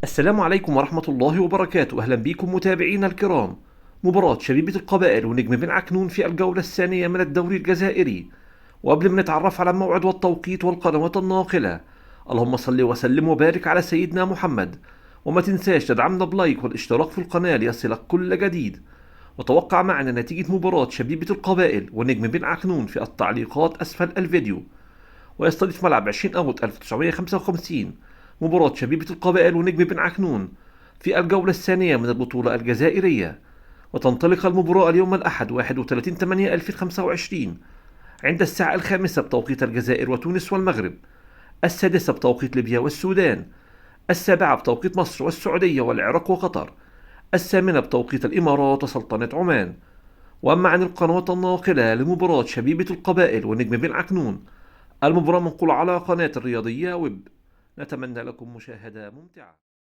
السلام عليكم ورحمة الله وبركاته. أهلا بكم متابعينا الكرام. مباراة شبيبة القبائل ونجم بن عكنون في الجولة الثانية من الدوري الجزائري. وقبل ما نتعرف على الموعد والتوقيت والقنوات الناقلة، اللهم صل وسلم وبارك على سيدنا محمد. وما تنساش تدعمنا بلايك والاشتراك في القناة ليصلك كل جديد. وتوقع معنا نتيجة مباراة شبيبة القبائل ونجم بن عكنون في التعليقات أسفل الفيديو. ويستضيف ملعب 20 أغسطس 1955 مباراة شبيبة القبائل ونجم بن عكنون في الجولة الثانية من البطولة الجزائرية. وتنطلق المباراة اليوم الأحد 31/8/2025 عند الساعة 5 بتوقيت الجزائر وتونس والمغرب، 6 بتوقيت ليبيا والسودان، 7 بتوقيت مصر والسعودية والعراق وقطر، 8 بتوقيت الإمارات وسلطنة عمان. وأما عن القنوات الناقلة لمباراة شبيبة القبائل ونجم بن عكنون، المباراة منقولة على قناة الرياضية ويب. نتمنى لكم مشاهدة ممتعة.